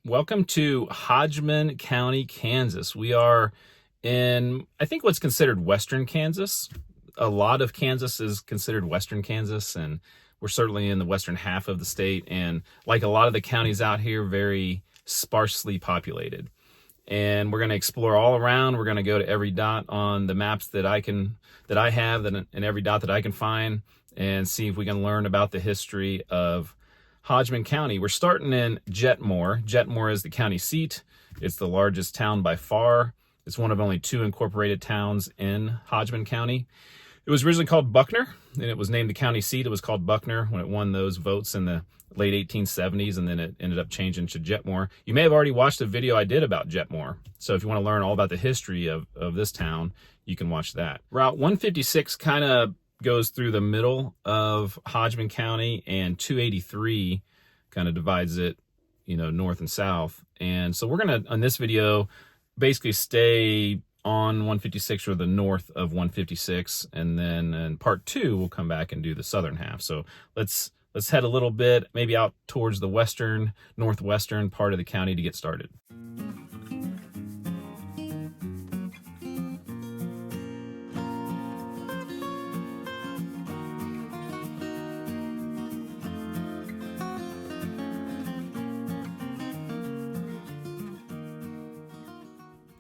Welcome to Hodgeman County, Kansas. We are in, I think, what's considered Western Kansas. A lot of Kansas is considered Western Kansas, and we're certainly in the western half of the state. And like a lot of the counties out here, very sparsely populated. And we're going to explore all around. We're going to go to every dot on the maps that I have, and every dot that I can find, and see if we can learn about the history of Hodgeman County. We're starting in Jetmore. Jetmore is the county seat. It's the largest town by far. It's one of only two incorporated towns in Hodgeman County. It was originally called Buckner, and it was named the county seat. It was called Buckner when it won those votes in the late 1870s, and then it ended up changing to Jetmore. You may have already watched a video I did about Jetmore, so if you want to learn all about the history of this town, you can watch that. Route 156 kind of goes through the middle of Hodgeman County, and 283 kind of divides it, north and south. And so we're going to, on this video, basically stay on 156 or the north of 156, and then in part two we'll come back and do the southern half. So let's head a little bit maybe out towards the northwestern part of the county to get started.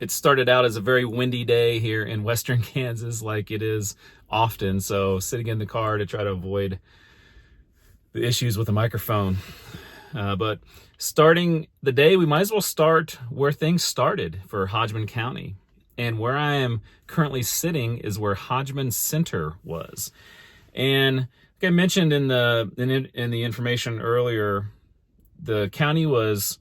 It started out as a very windy day here in western Kansas, like it is often. So sitting in the car to try to avoid the issues with the microphone. But starting the day, we might as well start where things started for Hodgeman County. And where I am currently sitting is where Hodgeman Centre was. And like I mentioned in the information earlier, the county was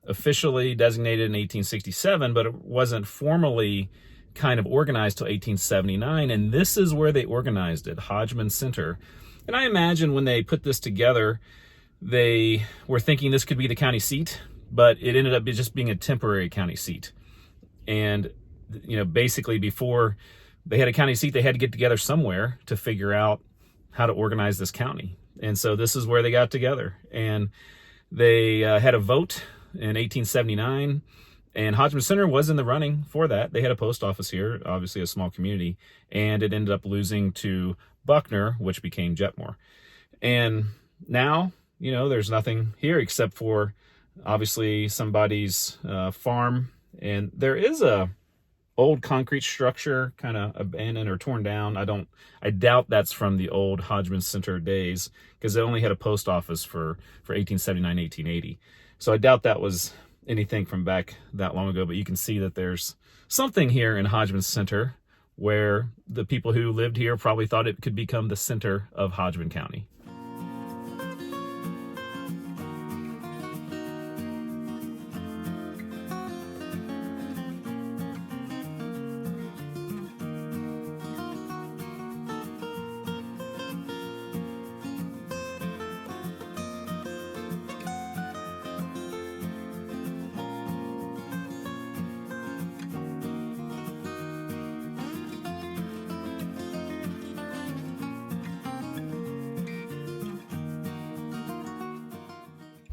officially designated in 1867, but it wasn't formally kind of organized till 1879, and this is where they organized it, Hodgeman Centre. And I imagine when they put this together, they were thinking this could be the county seat, but it ended up just being a temporary county seat. And, basically before they had a county seat, they had to get together somewhere to figure out how to organize this county. And so this is where they got together, and they had a vote in 1879, and Hodgeman Centre was in the running for that. They had a post office here, obviously a small community, and it ended up losing to Buckner, which became Jetmore. And now, there's nothing here except for obviously somebody's farm, and there is a old concrete structure kind of abandoned or torn down. I doubt that's from the old Hodgeman Centre days, because they only had a post office for 1879, 1880. So I doubt that was anything from back that long ago, but you can see that there's something here in Hodgeman Centre where the people who lived here probably thought it could become the center of Hodgeman County.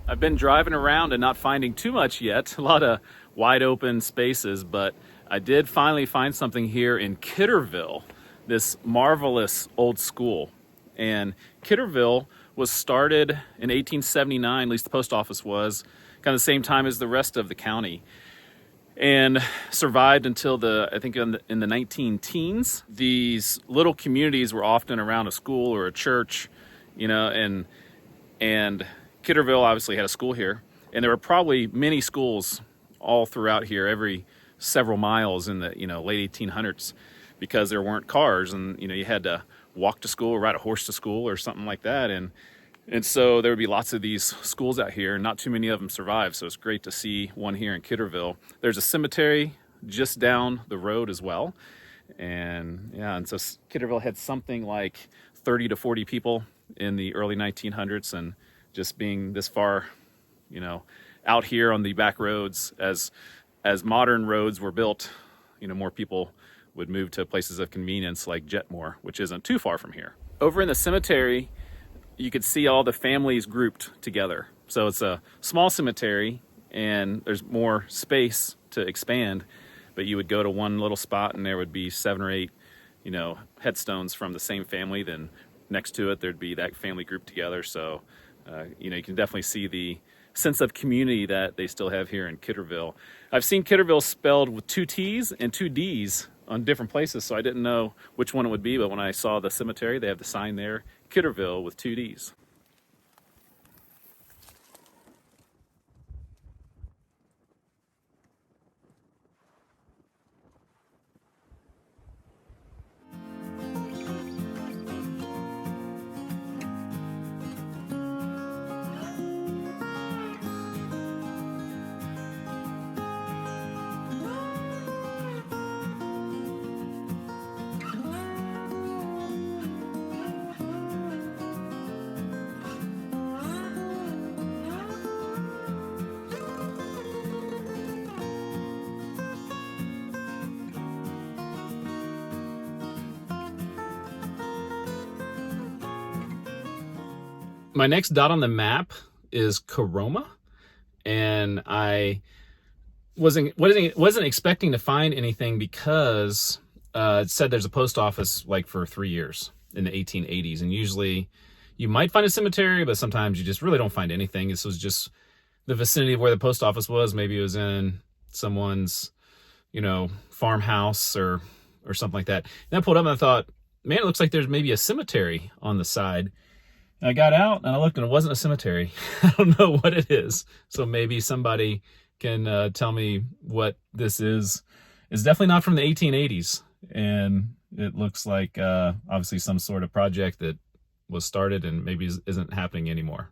I've been driving around and not finding too much yet, a lot of wide open spaces, but I did finally find something here in Kidderville, this marvelous old school. And Kidderville was started in 1879, at least the post office was, kind of the same time as the rest of the county, and survived until I think in the 19-teens. These little communities were often around a school or a church, and Kidderville obviously had a school here, and there were probably many schools all throughout here, every several miles in the late 1800s, because there weren't cars, and you had to walk to school or ride a horse to school or something like that, and so there would be lots of these schools out here, and not too many of them survived. So it's great to see one here in Kidderville. There's a cemetery just down the road as well, and so Kidderville had something like 30 to 40 people in the early 1900s, and just being this far, out here on the back roads, as modern roads were built, more people would move to places of convenience like Jetmore, which isn't too far from here. Over in the cemetery, you could see all the families grouped together. So it's a small cemetery, and there's more space to expand, but you would go to one little spot and there would be 7 or 8, headstones from the same family. Then next to it, there'd be that family group together. So, you can definitely see the sense of community that they still have here in Kidderville. I've seen Kidderville spelled with 2 T's and 2 D's on different places, so I didn't know which one it would be, but when I saw the cemetery, they have the sign there, Kidderville with 2 D's. My next dot on the map is Keroma, and I wasn't expecting to find anything because it said there's a post office like for 3 years in the 1880s, and usually you might find a cemetery, but sometimes you just really don't find anything. This was just the vicinity of where the post office was. Maybe it was in someone's, farmhouse or something like that. And I pulled up and I thought, man, it looks like there's maybe a cemetery on the side. And I got out and I looked and it wasn't a cemetery. I don't know what it is. So maybe somebody can tell me what this is. It's definitely not from the 1880s. And it looks like obviously some sort of project that was started and maybe isn't happening anymore.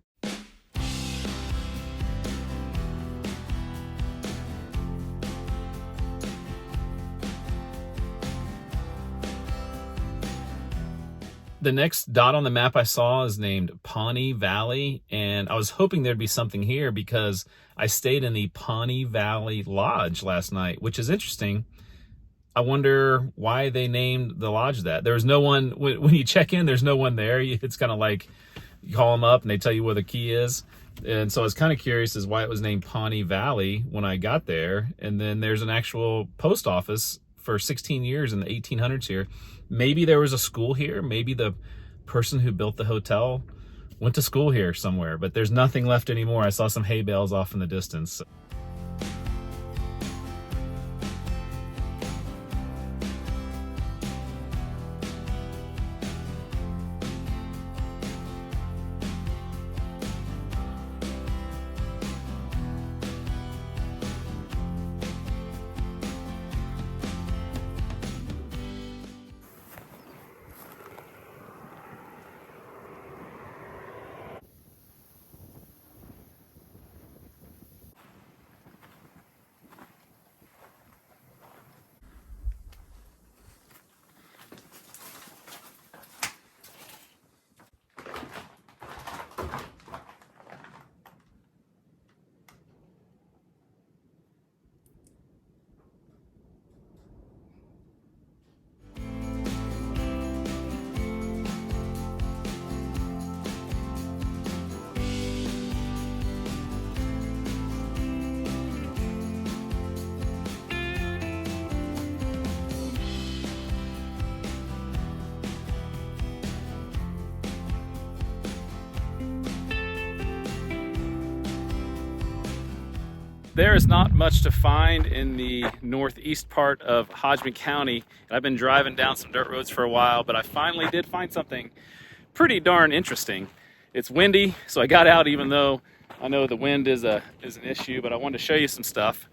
The next dot on the map I saw is named Pawnee Valley, and I was hoping there'd be something here because I stayed in the Pawnee Valley Lodge last night, which is interesting. I wonder why they named the lodge that. There's no one, when you check in, there's no one there. It's kind of like you call them up and they tell you where the key is. And so I was kind of curious as why it was named Pawnee Valley when I got there. And then there's an actual post office for 16 years in the 1800s here. Maybe there was a school here. Maybe the person who built the hotel went to school here somewhere, but there's nothing left anymore. I saw some hay bales off in the distance. There is not much to find in the northeast part of Hodgeman County. I've been driving down some dirt roads for a while, but I finally did find something pretty darn interesting. It's windy, so I got out even though I know the wind is an issue, but I wanted to show you some stuff.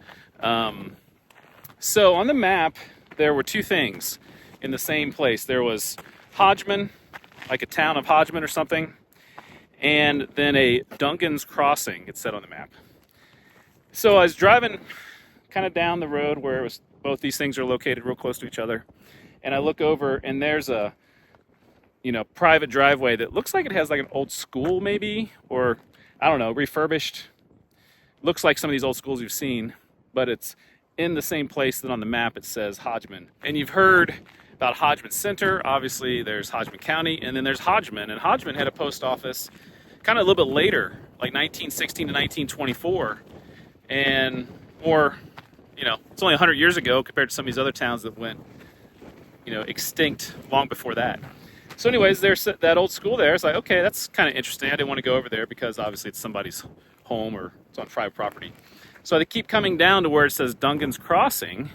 So on the map, there were 2 things in the same place. There was Hodgeman, like a town of Hodgeman or something, and then a Duncan's Crossing, it said on the map. So I was driving kind of down the road where it was, both these things are located real close to each other. And I look over and there's a, private driveway that looks like it has like an old school maybe, or I don't know, refurbished. Looks like some of these old schools you've seen, but it's in the same place that on the map it says Hodgeman. And you've heard about Hodgeman Centre. Obviously there's Hodgeman County, and then there's Hodgeman. And Hodgeman had a post office kind of a little bit later, like 1916 to 1924. and more, it's only 100 years ago compared to some of these other towns that went, extinct long before that. So anyways, there's that old school there. It's like, okay, that's kind of interesting. I didn't want to go over there because obviously it's somebody's home or it's on private property. So they keep coming down to where it says Duncan's Crossing,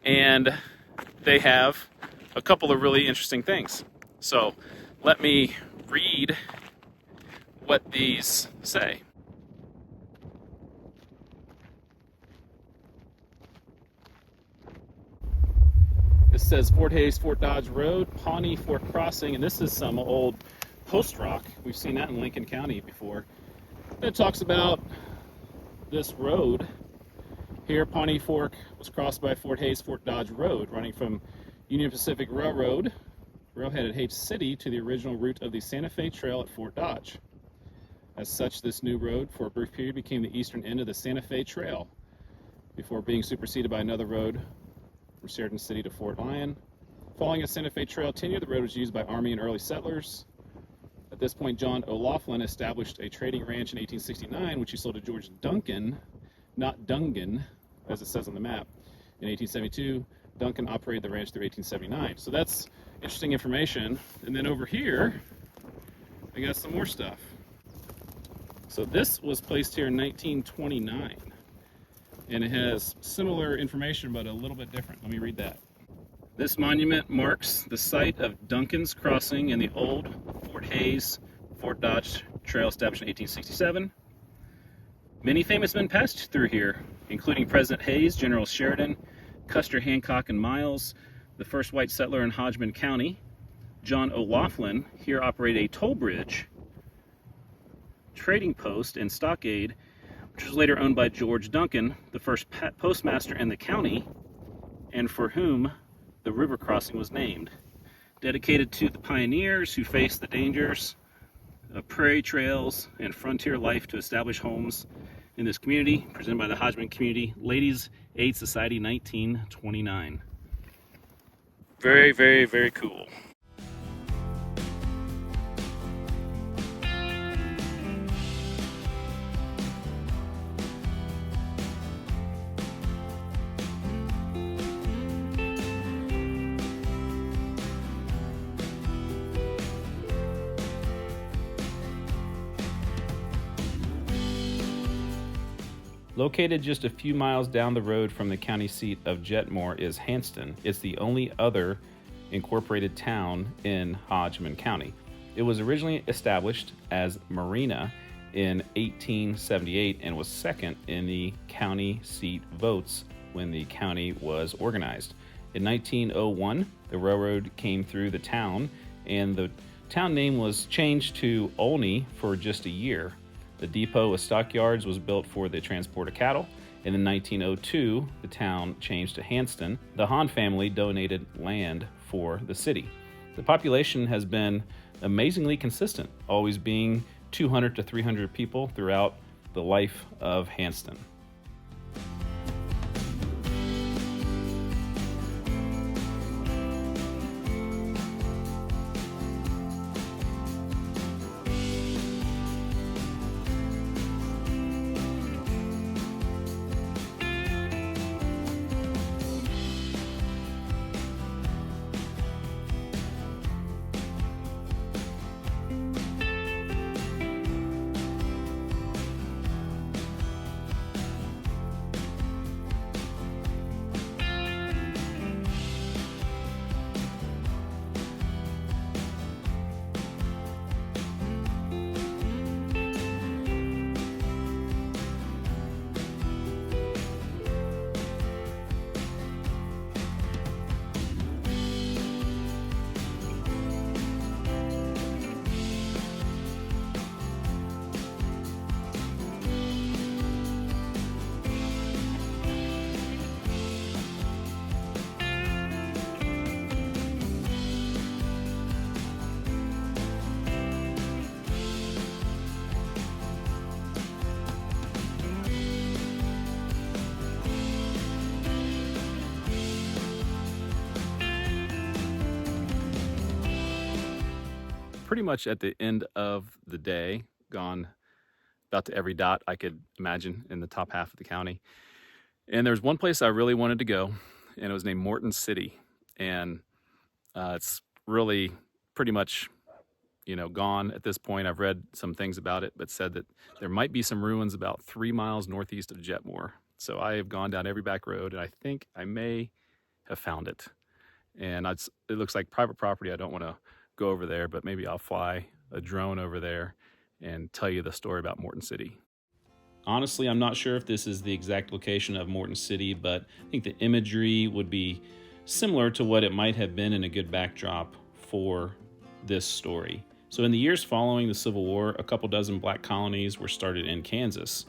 and they have a couple of really interesting things. So let me read what these say. This says Fort Hays, Fort Dodge Road, Pawnee, Fort Crossing, and this is some old post rock. We've seen that in Lincoln County before. And it talks about this road here. Pawnee Fork was crossed by Fort Hays, Fort Dodge Road, running from Union Pacific Railroad, railhead at Hays City, to the original route of the Santa Fe Trail at Fort Dodge. As such, this new road, for a brief period, became the eastern end of the Santa Fe Trail, before being superseded by another road from Sheridan City to Fort Lyon. Following a Santa Fe Trail tenure, the road was used by Army and early settlers. At this point, John O'Laughlin established a trading ranch in 1869, which he sold to George Duncan, not Dungan, as it says on the map. In 1872, Duncan operated the ranch through 1879. So that's interesting information. And then over here, I got some more stuff. So this was placed here in 1929. And it has similar information, but a little bit different. Let me read that. This monument marks the site of Duncan's Crossing in the old Fort Hays, Fort Dodge Trail established in 1867. Many famous men passed through here, including President Hayes, General Sheridan, Custer, Hancock, and Miles, the first white settler in Hodgeman County. John O'Laughlin here operated a toll bridge, trading post, and stockade, which was later owned by George Duncan, the first postmaster in the county, and for whom the river crossing was named. Dedicated to the pioneers who faced the dangers of prairie trails and frontier life to establish homes in this community, presented by the Hodgeman Community Ladies Aid Society, 1929. Very, very, very cool. Located just a few miles down the road from the county seat of Jetmore is Hanston. It's the only other incorporated town in Hodgeman County. It was originally established as Marina in 1878 and was second in the county seat votes when the county was organized. In 1901, the railroad came through the town, and the town name was changed to Olney for just a year. The depot with stockyards was built for the transport of cattle, and in 1902, the town changed to Hanston. The Hahn family donated land for the city. The population has been amazingly consistent, always being 200 to 300 people throughout the life of Hanston. Pretty much at the end of the day, gone about to every dot I could imagine in the top half of the county. And there's one place I really wanted to go, and it was named Morton City. And it's really pretty much, gone at this point. I've read some things about it, but said that there might be some ruins about 3 miles northeast of Jetmore. So I have gone down every back road, and I think I may have found it. And it looks like private property. I don't want to go over there, but maybe I'll fly a drone over there and tell you the story about Morton City. Honestly, I'm not sure if this is the exact location of Morton City, but I think the imagery would be similar to what it might have been in a good backdrop for this story. So in the years following the Civil War, a couple dozen black colonies were started in Kansas.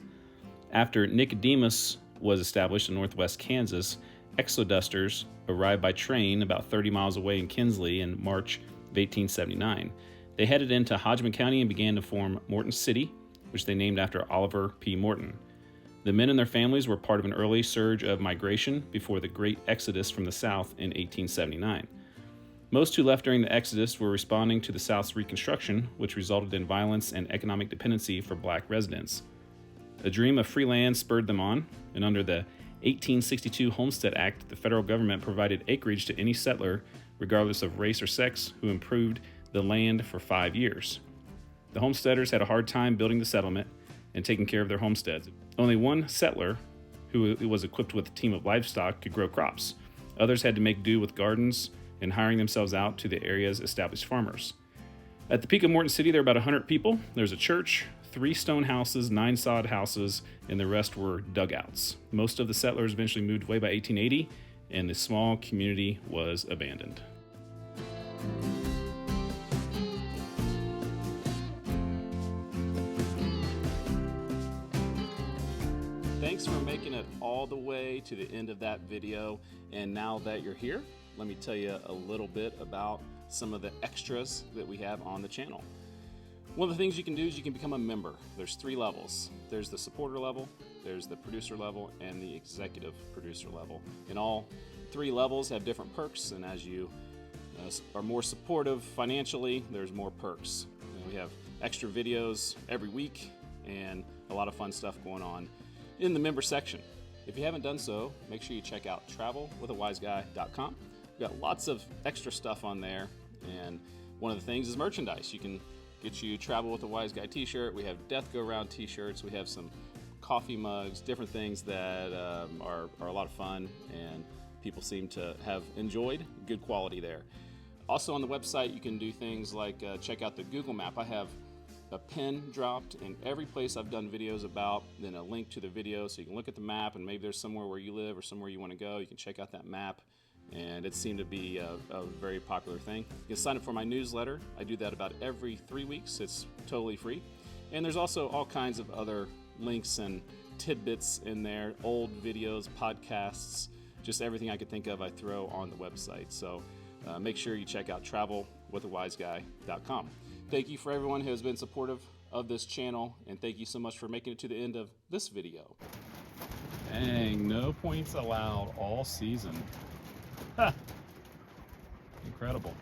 After Nicodemus was established in northwest Kansas, exodusters arrived by train about 30 miles away in Kinsley in March of 1879. They headed into Hodgeman County and began to form Morton City, which they named after Oliver P. Morton. The men and their families were part of an early surge of migration before the Great Exodus from the South in 1879. Most who left during the Exodus were responding to the South's Reconstruction, which resulted in violence and economic dependency for black residents. A dream of free land spurred them on, and under the 1862 Homestead Act, the federal government provided acreage to any settler, regardless of race or sex, who improved the land for 5 years. The homesteaders had a hard time building the settlement and taking care of their homesteads. Only one settler, who was equipped with a team of livestock, could grow crops. Others had to make do with gardens and hiring themselves out to the area's established farmers. At the peak of Morton City, there were about 100 people. There's a church, 3 stone houses, 9 sod houses, and the rest were dugouts. Most of the settlers eventually moved away by 1880, and the small community was abandoned. Thanks for making it all the way to the end of that video. And now that you're here, let me tell you a little bit about some of the extras that we have on the channel. One of the things you can do is you can become a member. There's 3 levels. There's the supporter level, there's the producer level, and the executive producer level. And all 3 levels have different perks, and as you are more supportive financially, there's more perks. And we have extra videos every week and a lot of fun stuff going on in the member section. If you haven't done so, make sure you check out travelwithawiseguy.com. We've got lots of extra stuff on there, and one of the things is merchandise. You can get you Travel with a Wise Guy t-shirt. We have Death Go Round t-shirts. We have some coffee mugs, different things that are a lot of fun, and people seem to have enjoyed. Good quality there. Also on the website, you can do things like check out the Google map. I have a pin dropped in every place I've done videos about, then a link to the video so you can look at the map, and maybe there's somewhere where you live or somewhere you want to go. You can check out that map, and it seemed to be a very popular thing. You can sign up for my newsletter. I do that about every 3 weeks. It's totally free. And there's also all kinds of other links and tidbits in there, old videos, podcasts, just everything I could think of I throw on the website. So make sure you check out travelwithawiseguy.com. Thank you for everyone who has been supportive of this channel, and thank you so much for making it to the end of this video. Dang, no points allowed all season. Incredible.